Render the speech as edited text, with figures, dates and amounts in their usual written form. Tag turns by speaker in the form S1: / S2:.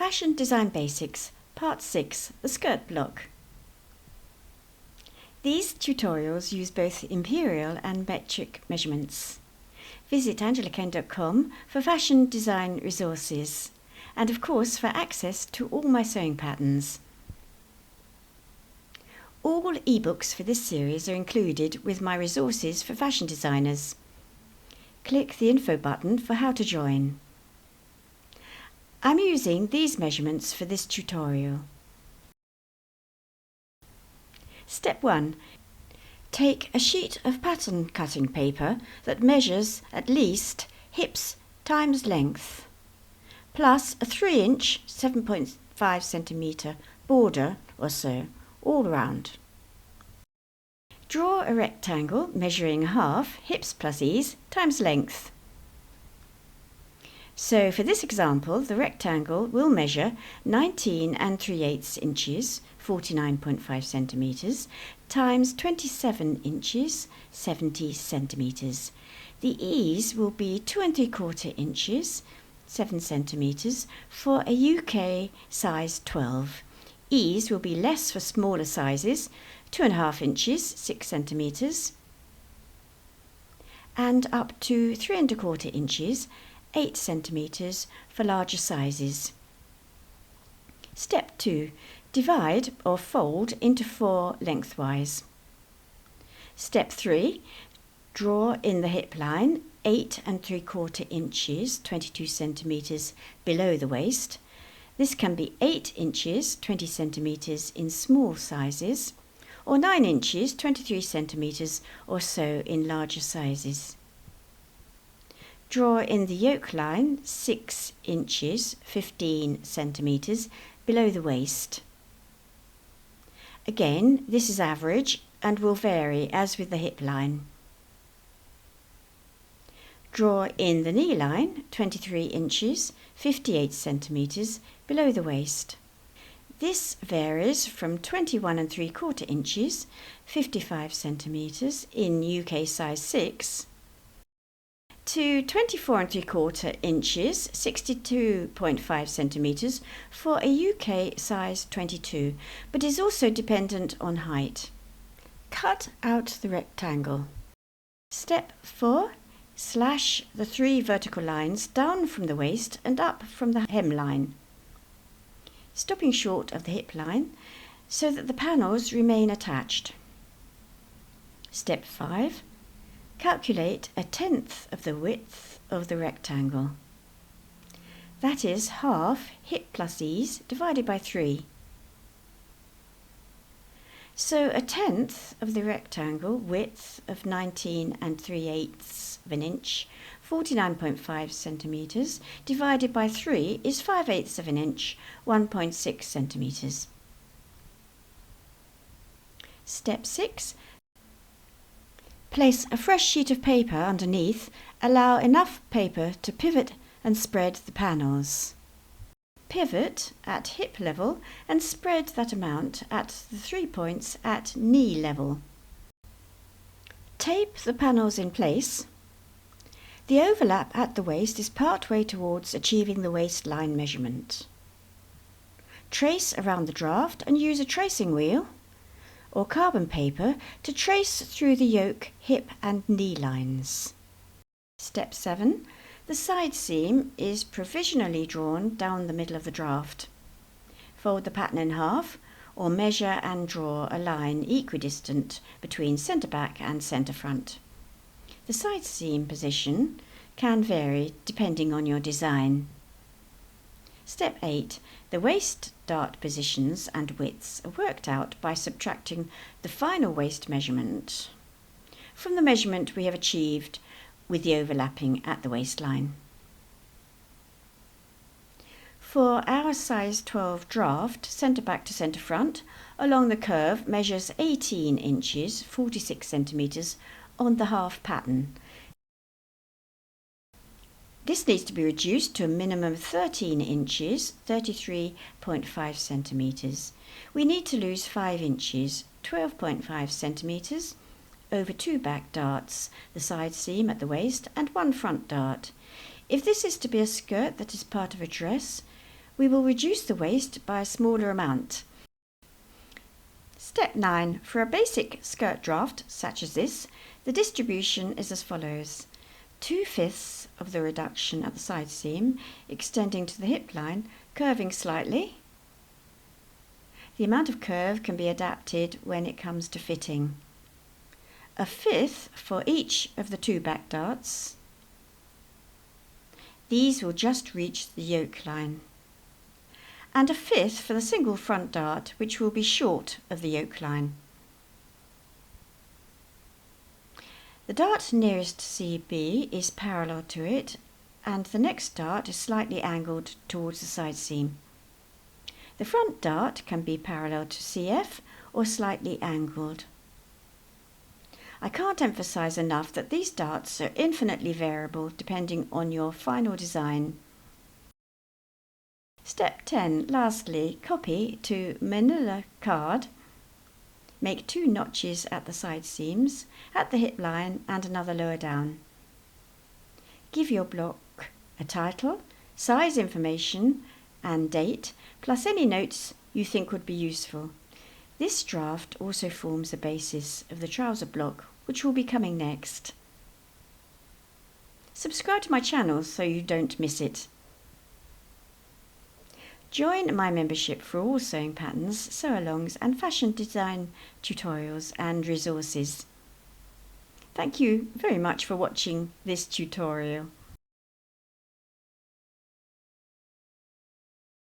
S1: Fashion Design Basics, Part 6, the Skirt Block. These tutorials use both imperial and metric measurements. Visit angelakane.com for fashion design resources and of course for access to all my sewing patterns. All ebooks for this series are included with my resources for fashion designers. Click the info button for how to join. I'm using these measurements for this tutorial. Step 1. Take a sheet of pattern cutting paper that measures at least hips times length, plus a 3-inch 7.5 cm border or so all round. Draw a rectangle measuring half hips plus ease times length. So for this example, the rectangle will measure 19 3/8 inches, 49.5 centimeters, times 27 inches, 70 centimeters. The ease will be 2 3/4 inches, 7 centimeters, for a UK size 12. Ease will be less for smaller sizes, 2.5 inches, 6 centimeters, and up to 3 1/4 inches, 8 centimeters for larger sizes. Step 2. Divide or fold into 4 lengthwise. Step 3. Draw in the hip line 8 3/4 inches, 22 centimeters below the waist. This can be 8 inches, 20 centimeters in small sizes, or 9 inches, 23 centimeters or so in larger sizes. Draw in the yoke line 6 inches, 15 centimeters below the waist. Again, this is average and will vary as with the hip line. Draw in the knee line 23 inches, 58 centimeters below the waist. This varies from 21 3/4 inches, 55 centimeters in UK size 6, to 24 3/4 inches, 62.5 centimeters for a UK size 22, but is also dependent on height. Cut out the rectangle. Step 4. Slash the 3 vertical lines down from the waist and up from the hemline, stopping short of the hip line so that the panels remain attached. Step 5. Calculate 1/10 of the width of the rectangle. That is half hip plus ease divided by 3. So 1/10 of the rectangle width of 19 3/8 of an inch, 49.5 centimeters, divided by 3 is 5/8 of an inch, 1.6 centimeters. Step 6. Place a fresh sheet of paper underneath. Allow enough paper to pivot and spread the panels. Pivot at hip level and spread that amount at the 3 points at knee level. Tape the panels in place. The overlap at the waist is part way towards achieving the waistline measurement. Trace around the draft and use a tracing wheel or carbon paper to trace through the yoke, hip and knee lines. Step 7. The side seam is provisionally drawn down the middle of the draft. Fold the pattern in half or measure and draw a line equidistant between centre back and centre front. The side seam position can vary depending on your design. Step 8. The waist dart positions and widths are worked out by subtracting the final waist measurement from the measurement we have achieved with the overlapping at the waistline. For our size 12 draft, centre back to centre front along the curve measures 18 inches, 46 centimeters on the half pattern. This needs to be reduced to a minimum of 13 inches, 33.5 centimeters. We need to lose 5 inches, 12.5 centimeters, over 2 back darts, the side seam at the waist and 1 front dart. If this is to be a skirt that is part of a dress, we will reduce the waist by a smaller amount. Step 9. For a basic skirt draft such as this, the distribution is as follows. 2/5 of the reduction at the side seam, extending to the hip line, curving slightly. The amount of curve can be adapted when it comes to fitting. 1/5 for each of the 2 back darts. These will just reach the yoke line. And 1/5 for the single front dart, which will be short of the yoke line. The dart nearest CB is parallel to it, and the next dart is slightly angled towards the side seam. The front dart can be parallel to CF or slightly angled. I can't emphasize enough that these darts are infinitely variable depending on your final design. Step 10. Lastly, copy to manila card. Make 2 notches at the side seams, at the hip line and another lower down. Give your block a title, size information and date, plus any notes you think would be useful. This draft also forms the basis of the trouser block, which will be coming next. Subscribe to my channel so you don't miss it. Join my membership for all sewing patterns, sew-alongs and fashion design tutorials and resources. Thank you very much for watching this tutorial.